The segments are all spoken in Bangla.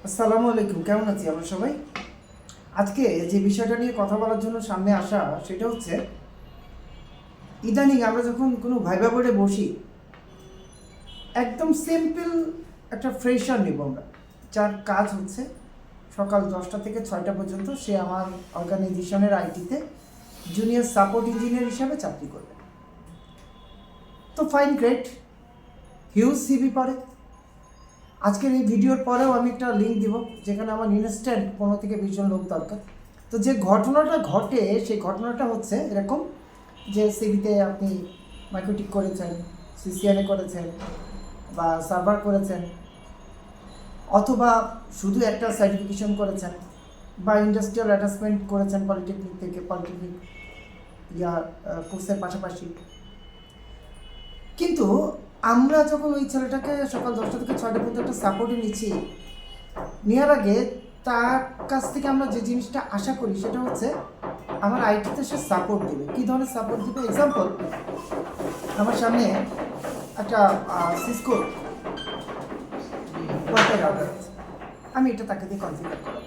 আসসালামু আলাইকুম, কেমন আছি আমরা সবাই? আজকে যে বিষয়টা নিয়ে কথা বলার জন্য সামনে আসা সেটা হচ্ছে ইদানিং আমরা যখন কোনো ভাইবা বোর্ডে বসি, একদম সিম্পল একটা ফ্রেশার নেব আমরা, যার কাজ হচ্ছে সকাল 10টা থেকে 6টা পর্যন্ত সে আমার অর্গানাইজেশনের আইটিতে জুনিয়র সাপোর্ট ইঞ্জিনিয়ার হিসাবে চাকরি করবে। তো ফাইন, গ্রেট, হিউজ সিভি পড়ে। আজকের এই ভিডিওর পরেও আমি একটা লিঙ্ক দিব যেখানে আমার ইনস্ট্যান্ট 15 থেকে 20 জন লোক দরকার। তো যে ঘটনাটা ঘটে সেই ঘটনাটা হচ্ছে এরকম যে সিভিতে আপনি মাইক্রোটিক করেছেন, সিসিএনএ করেছেন বা সার্ভার করেছেন, অথবা শুধু একটা সার্টিফিকেশন করেছেন বা ইন্ডাস্ট্রিয়াল অ্যাটাচমেন্ট করেছেন পলিটেকনিক কোর্সের পাশাপাশি। কিন্তু আমরা যখন ওই ছেলেটাকে সকাল 10টা থেকে 6টা পর্যন্ত একটা সাপোর্টে নিচ্ছি, নেওয়ার আগে তার কাছ থেকে আমরা যে জিনিসটা আশা করি সেটা হচ্ছে আমার আইটিতে সে সাপোর্ট দেবে। কী ধরনের সাপোর্ট দেবে? এক্সাম্পল, আমার সামনে একটা সিসকোর ওয়াইফাই রাউটার আছে, আমি এটা তাকে দিয়ে কনফিগার করাবো।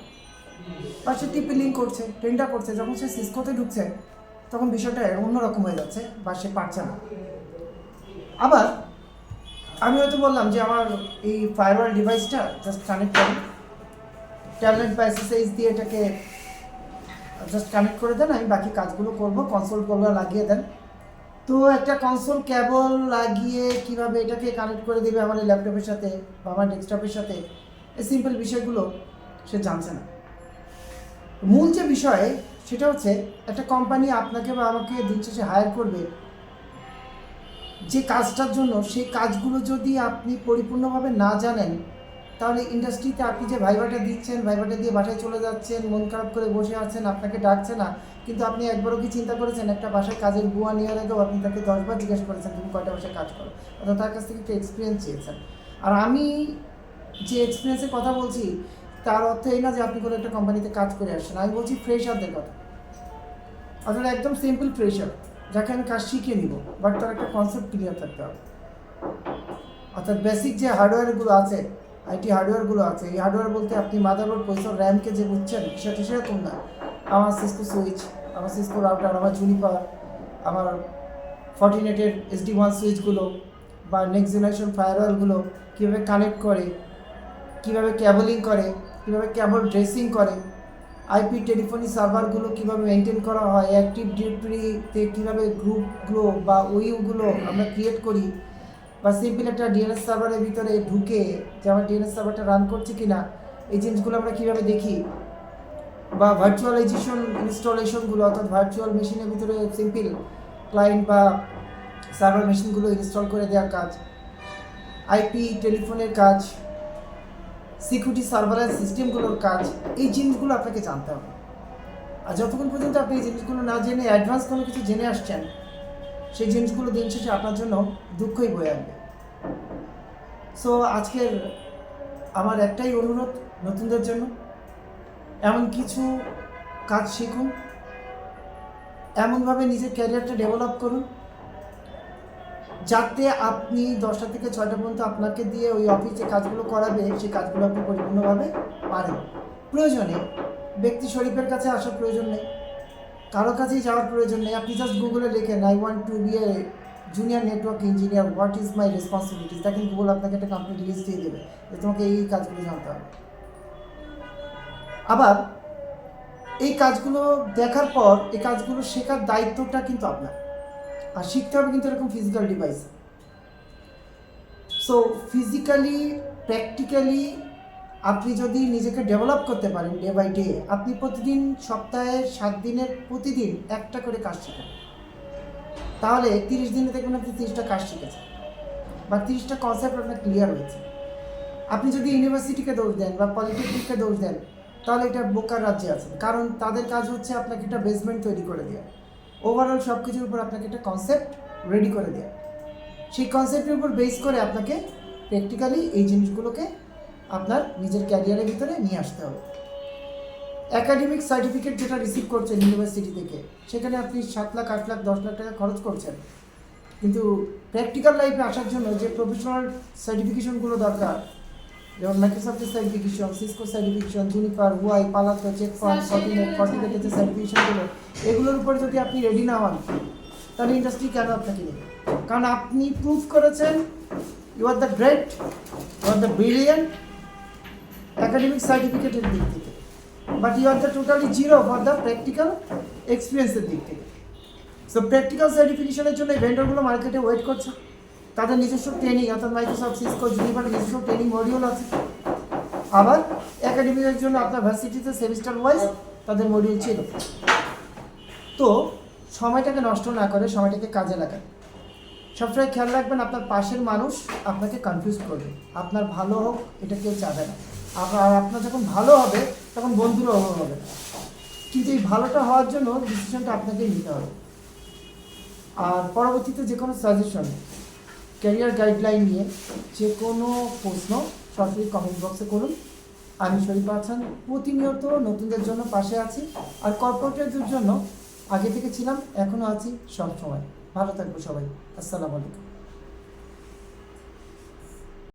বা সে টিপি লিঙ্ক করছে, টেন্ডার করছে, যখন সে সিসকোতে ঢুকছে তখন বিষয়টা অন্যরকম হয়ে যাচ্ছে বা সে পারছে না। আবার আমি হয়তো বললাম যে আমার এই ফায়ারওয়াল ডিভাইসটা জাস্ট কানেক্ট করুন, ট্যাবলেট বা এসএসএইচ দিয়ে এটাকে জাস্ট কানেক্ট করে দেন, আমি বাকি কাজগুলো করব, কনসোলগুলো লাগিয়ে দেন। তো একটা কনসোল কেবল লাগিয়ে কিভাবে এটাকে কানেক্ট করে দেবে আমার এই ল্যাপটপের সাথে বা আমার ডেস্কটপের সাথে, এই সিম্পল বিষয়গুলো সে জানছে না। মূল যে বিষয় সেটা হচ্ছে একটা কোম্পানি আপনাকে বা আমাকে দিন শেষে হায়ার করবে যে কাজটার জন্য, সেই কাজগুলো যদি আপনি পরিপূর্ণভাবে না জানেন, তাহলে ইন্ডাস্ট্রিতে আপনি যে ভাইভাটা দিচ্ছেন, ভাইভাটা দিয়ে বাসায় চলে যাচ্ছেন, মন খারাপ করে বসে আছেন, আপনাকে ডাকছে না, কিন্তু আপনি একবারও কি চিন্তা করেছেন একটা বাসায় কাজের বুয়া নেওয়ার আগেও আপনি তাকে 10বার জিজ্ঞেস করেছেন তুমি কয়টা বাসায় কাজ করো, অর্থাৎ তার কাছ থেকে একটা এক্সপিরিয়েন্স চেয়েছেন। আর আমি যে এক্সপিরিয়েন্সের কথা বলছি তার অর্থ এই না যে আপনি কোনো একটা কোম্পানিতে কাজ করে আসছেন, আমি বলছি ফ্রেশারদের কথা, অর্থাৎ একদম সিম্পল ফ্রেশার যাকে আমি কাজ শিখিয়ে নিব, বাট তার একটা কনসেপ্ট ক্লিয়ার থাকতে হবে। অর্থাৎ বেসিক যে হার্ডওয়্যারগুলো আছে, আইটি হার্ডওয়্যারগুলো আছে, এই হার্ডওয়্যার বলতে আপনি মাদারবোর্ড, প্রসেসর, র্যামকে যে বুঝছেন সেটা সেরকম না। আমার সিসকো সুইচ, আমার সিসকো রাউটার, আমার জুনিপার, আমার ফর্টিনেটের SD1 সুইচগুলো বা নেক্সট জেনারেশন ফায়ারওয়ালগুলো কীভাবে কানেক্ট করে, কীভাবে ক্যাবলিং করে, কীভাবে ক্যাবল ড্রেসিং করে, আইপি টেলিফোনি সার্ভারগুলো কীভাবে মেনটেন করা হয়, অ্যাক্টিভ ডিরেক্টরিতে কীভাবে গ্রুপগুলো বা ওইগুলো আমরা ক্রিয়েট করি, বা সিম্পল একটা ডিএনএস সার্ভারের ভিতরে ঢুকে যে আমার ডিএনএস সার্ভারটা রান করছে কিনা এই জিনিসগুলো আমরা কীভাবে দেখি, বা ভার্চুয়ালাইজেশন ইনস্টলেশনগুলো, অর্থাৎ ভার্চুয়াল মেশিনের ভিতরে সিম্পল ক্লায়েন্ট বা সার্ভার মেশিনগুলো ইনস্টল করে দেওয়ার কাজ, আইপি টেলিফোনের কাজ, সিকিউরিটি সার্ভারের সিস্টেমগুলোর কাজ, এই জিনিসগুলো আপনাকে জানতে হবে। আর যতক্ষণ পর্যন্ত আপনি এই জিনিসগুলো না জেনে অ্যাডভান্স কোনো কিছু জেনে আসছেন, সেই জিনিসগুলো দিন শেষে আপনার জন্য দুঃখই বয়ে আনবে। সো আজকের আমার একটাই অনুরোধ নতুনদের জন্য, এমন কিছু কাজ শিখুন, এমনভাবে নিজের ক্যারিয়ারটা ডেভেলপ করুন যাতে আপনি 10টা থেকে 6টা পর্যন্ত আপনাকে দিয়ে ওই অফিস যে কাজগুলো করাবে সেই কাজগুলো আপনি পরিপূর্ণভাবে পারেন। প্রয়োজনে ব্যক্তি শরীফের কাছে আসার প্রয়োজন নেই, কারো কাছেই যাওয়ার প্রয়োজন নেই। আপনি জাস্ট গুগলে লেখেন I want to be a junior network engineer, what is my responsibilities, দেখেন গুগল আপনাকে একটা কমপ্লিট লিস্ট দিয়ে দেবে যে তোমাকে এই কাজগুলো জানতে হবে। আবার এই কাজগুলো দেখার পর এই কাজগুলো শেখার দায়িত্বটা কিন্তু আপনার, আর শিখতে হবে কিন্তু এরকম physical device. So physically practically আপনি যদি নিজেকে ডেভেলপ করতে পারেন ডে বাই ডে, আপনি প্রতিদিন সপ্তাহে 7 দিনের প্রতিদিন একটা করে কাজ শিখেন, তাহলে 30 দিনে দেখবেন আপনি 30টা কাজ শিখেছেন বা 30টা কনসেপ্ট আপনার ক্লিয়ার হয়েছে। আপনি যদি ইউনিভার্সিটিকে দোষ দেন বা পলিটেকনিককে দোষ দেন তাহলে এটা বোকার রাজ্যে আছেন, কারণ তাদের কাজ হচ্ছে আপনাকে একটা বেসমেন্ট তৈরি করে দেওয়া, ওভারঅল সব কিছুর উপর আপনাকে একটা কনসেপ্ট রেডি করে দেওয়া, সেই কনসেপ্টের উপর বেস করে আপনাকে প্র্যাকটিক্যালি এই জিনিসগুলোকে আপনার নিজের ক্যারিয়ারের ভিতরে নিয়ে আসতে হবে। একাডেমিক সার্টিফিকেট যেটা রিসিভ করছেন ইউনিভার্সিটি থেকে, সেখানে আপনি 7 লাখ 8 লাখ 10 লাখ টাকা খরচ করছেন, কিন্তু প্র্যাকটিক্যাল লাইফে আসার জন্য যে প্রফেশনাল সার্টিফিকেশনগুলো দরকার যেমন মাইক্রোসফটের সার্টিফিকেশন, সিসকো সার্টিফিকেশন, জুনিপার, ওয়াই, পালাতো, চেকপয়েন্ট, ফর্টিনেট, ফর্টিনেটের সার্টিফিকেশনগুলো, এগুলোর উপর যদি আপনি রেডি না হন, তাহলে ইন্ডাস্ট্রি কেন আপনাকে নেবে? কারণ আপনি প্রুভ করেছেন you are the great, you are the brilliant academic সার্টিফিকেটের দিক থেকে, but you are the totally zero for the practical এক্সপিরিয়েন্সের দিক থেকে। সো প্র্যাকটিক্যাল সার্টিফিকেশনের জন্য এই ভেন্ডরগুলো মার্কেটে ওয়েট করছে। তাদের নিজস্ব ট্রেনিং, অর্থাৎ মাইক্রোসফট, সিসকো, জুনিপার নিজস্ব ট্রেনিং মডিউল আছে। আবার একাডেমিকের জন্য আপনার ভার্সিটিতে সেমিস্টার ওয়াইজ তাদের মডিউল ছিল। তো সময়টাকে নষ্ট না করে সময়টাকে কাজে লাগান। সবসময় খেয়াল রাখবেন আপনার পাশের মানুষ আপনাকে কনফিউজ করবে। আপনার ভালো হোক এটা কেউ চাবে না। আর আপনার যখন ভালো হবে তখন বন্ধুরও অভাব হবে না। কিন্তু এই ভালোটা হওয়ার জন্য ডিসিশনটা আপনাকেই নিতে হবে। আর পরবর্তীতে যে কোনো সাজেশন, ক্যারিয়ার গাইডলাইন নিয়ে যে কোনো প্রশ্ন সরাসরি কমেন্ট বক্সে করুন। আমি শরীফ আহসান প্রতিনিয়ত নতুনদের জন্য পাশে আছি, আর কর্পোরেটদের জন্য আগে থেকে ছিলাম, এখনও আছি, সব সময়। ভালো থাকবো সবাই। আসসালামু আলাইকুম।